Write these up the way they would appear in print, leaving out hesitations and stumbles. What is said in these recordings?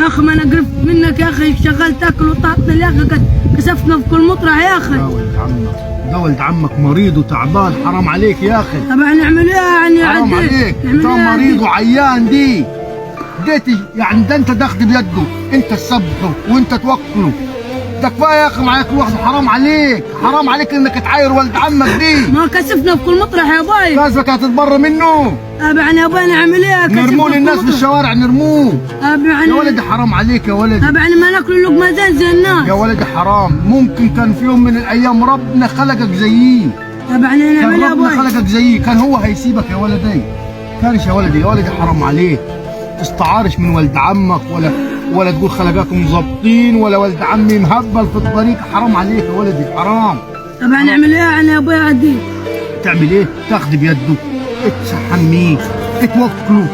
يا اخي ما انا قرفت منك يا اخي، شغال تاكل وتعطل يا اخي، كسفنا في كل مطرح يا اخي. يا ولد عمك، ده ولد عمك مريض وتعبان، حرام عليك يا اخي. طبعا نعمل ايه يعني؟ حرام عليك، ده مريض وعيان دي يعني ده انت تاخد بيده، انت تسبحه وانت توكله، ده كفايه يا اخي معاك لوحده. حرام عليك، حرام عليك انك تعاير ولد عمك دي. ما كسفنا في كل مطرح يا باي، كاسبك هتتبر منه. طبعا يا باي نعمل ايه؟ نرموه للناس في الشوارع، نرموه. طبعا يا ولدي حرام عليك يا ولدي. طبعا ما ناكل اللقمه زي الناس يا ولدي حرام. ممكن كان في يوم من الايام ربنا خلقك زيه، طبعا نعمل ايه يا ربنا باي؟ خلقك زيه، كان هو هيسيبك يا ولدي؟ كانش يا ولدي. يا ولدي حرام عليك، تستعارش من ولد عمك ولا تقول خلقاكم ظابطين ولا ولد عمي مهبل في الطريق. حرام عليك يا ولدي، حرام. طبعا نعمل ايه يعني يا ابوي عدي؟ تعمل ايه؟ تاخذ بيده، تحميه، توكله.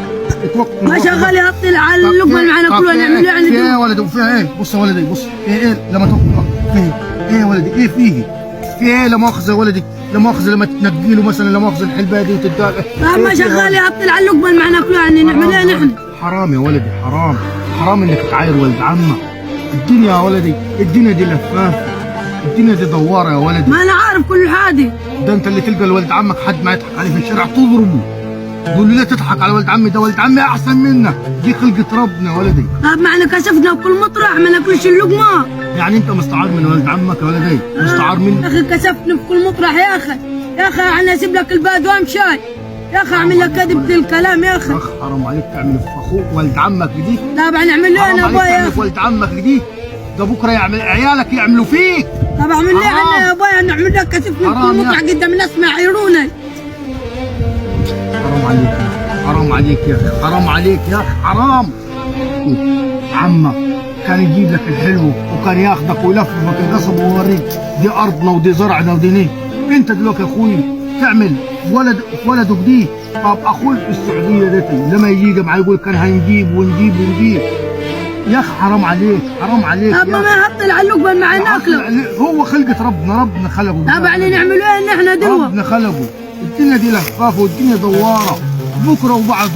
ما شغال يهطل على اللقمه اللي معنا كلها. نعمل ايه يعني؟ فيها ايه يا ولدي؟ وفيها ايه؟ بص يا ولدي، بص ايه لما تاكل فيه ايه يا ولدي؟ ايه فيه ايه؟ لا مؤاخذه يا ولدي، لا مؤاخذه لما تنقي له مثلا، لا مؤاخذه الحلبه دي وتدال. ما شغال يهطل على اللقمه اللي معنا كلها. يعني نعمل ايه نحن؟ حرام يا ولدي، حرام. حرام انك تعاير ولد عمك. الدنيا يا ولدي، الدنيا دي لفافه، الدنيا دي دواره يا ولدي. ما انا عارف كل حاجه. ده انت اللي تلقى لولد عمك حد ما يضحك عليه في الشارع تضربه، تقول له ليه تضحك على ولد عمي؟ ده ولد عمي احسن منك، دي خلقه ربنا يا ولدي. طب ما احنا كشفنا بكل مطرح ما ناكلش اللقمه. يعني انت مستعار من ولد عمك يا ولدي؟ مستعار مني يا اخي كشفنا في كل مطرح يا اخي. يا اخي انا اسيب لك البلد وامشي يا اخي؟ اعمل لك كذب الكلام يا اخي. حرام عليك تعمل في اخوك ولد عمك دي. طبعا نعمل له انا ابويا يا اخي. ولد عمك دي ده بكره يعمل عيالك يعملوا فيك. طب اعمل لي انا يا ابويا؟ نعمل لك كشفنا في كل مطرح قدام الناس ما يعيروني. حرام عليك، حرام عليك يا اخي، حرام عليك يا اخي، حرام. عمك كان يجيب لك الحلو وكان ياخدك ويلففك القصب ويوريك دي ارضنا ودي زرعنا ودي نيه. انت دلوقتي يا اخوي تعمل في ولدك دي. طب اخوي في السعوديه ديتي لما يجي معاه يقول كان هنجيب ونجيب يا اخي. حرام عليك، حرام عليك. طب ما يهطل على اللقمه مع ناكله. هو خلقه ربنا خلقه. طبعا نعمل ايه نحن دلوقتي؟ ربنا خلقه. الدنيا دي لفافه والدنيا دواره، بكره وبعده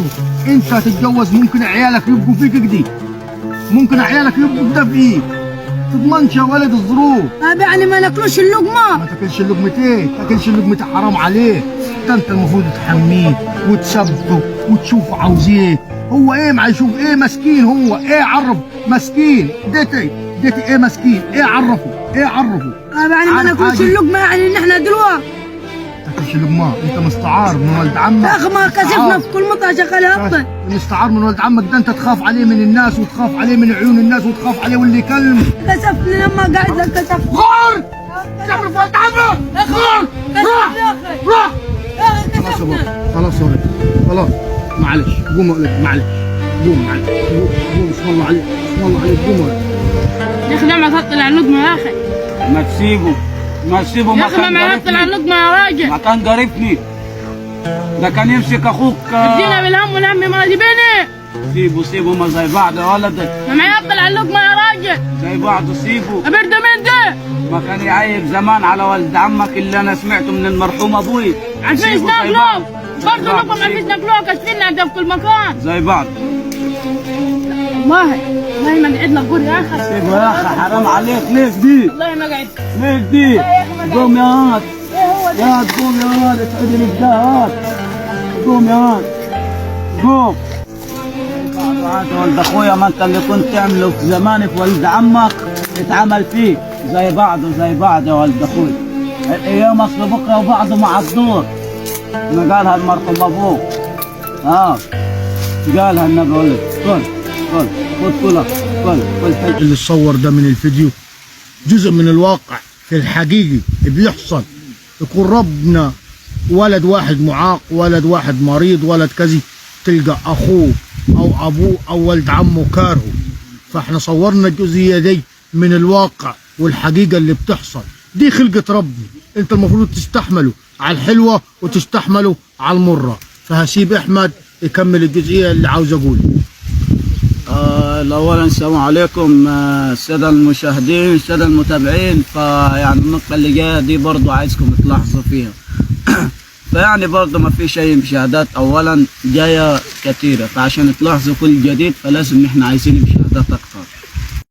انت هتتجوز ممكن عيالك يبقوا فيك كده، ممكن عيالك يبقوا كده فيك. تضمنش يا ولد الظروف. طب يعني ما ناكلوش اللقمه؟ ما تاكلش اللقمتين، تاكلش اللقمتين، حرام عليك. ده انت المفروض تحميه وتثبته وتشوفه عاوز ايه. هو ايه ما يشوف ايه؟ مسكين هو ايه؟ عرف مسكين. ديتي ايه مسكين؟ ايه عرفه؟ طب يعني ما ناكلش اللقمه يعني ان احنا دلوقتي؟ تاكلش اللقمه؟ انت مستعار من ولد عمك. يا اخي ما كشفنا في كل مطعم شغال يهطل. مستعار من ولد عمك، ده انت تخاف عليه من الناس وتخاف عليه من عيون الناس وتخاف عليه واللي يكلمه. كشفني لما قاعد لك كشفت. غور تعمل في ولد عمك. غور روح. خلاص يا بابا، خلاص يا ولد، خلاص معلش. قوم يا ولد، معلش قوم، معلش قوم. بسم الله عليك، بسم الله عليك، قوم يا ولد. يا اخي ما تهطل على اللقمه يا اخي. ما تسيبه يا اخي ما يهطل على اللقمه يا راجل. ما كان قرفني، ده كان يمسك اخوك. ادينا بالهم والهم ما جيبيني. سيبه ما زي بعض يا ولدي. ما يهطل على اللقمه يا راجل. زي بعض سيبه. ابرد من ده. ما كان يعيب زمان على ولد عمك اللي انا سمعته من المرحوم ابوي. عارفين ناكلوه برضه لكم عارفين ناكلوه كشفنا ده في كل مكان. زي بعض. والله ما نعيد لك قول يا اخي. سيبه يا اخي، حرام عليك. ليك دي؟ والله ما قعد. ليك دي؟ قوم يا واد، يا قوم يا واد، اسعدني بالدهات. قوم يا واد، قوم. هذا ولد اخويا، ما انت اللي كنت تعمله في زمان في ولد عمك اتعمل فيك. زي بعض يا ولد اخوي. الايام اصل بكره وبعضه مع الدور. ما قالها المرحوم ابوك. قالها النبي. ولد كل خد كل. اللي صور ده من الفيديو جزء من الواقع في الحقيقي بيحصل. يكون ربنا ولد واحد معاق، ولد واحد مريض، ولد كذا، تلقى اخوه او ابوه او ولد عمه كارهه. فاحنا صورنا الجزئيه دي من الواقع والحقيقه اللي بتحصل. دي خلقه ربنا، انت المفروض تستحمله على الحلوه وتستحمله على المره. فهسيب احمد يكمل الجزئيه اللي عاوز اقولها. اولا السلام عليكم الساده المشاهدين، الساده المتابعين. فيعني النقطه اللي جايه دي برضو عايزكم تلاحظوا فيها. فيعني برضو ما فيش اي مشاهدات اولا جايه كثيره، فعشان تلاحظوا كل جديد فلازم احنا عايزين مشاهدات. وحدتك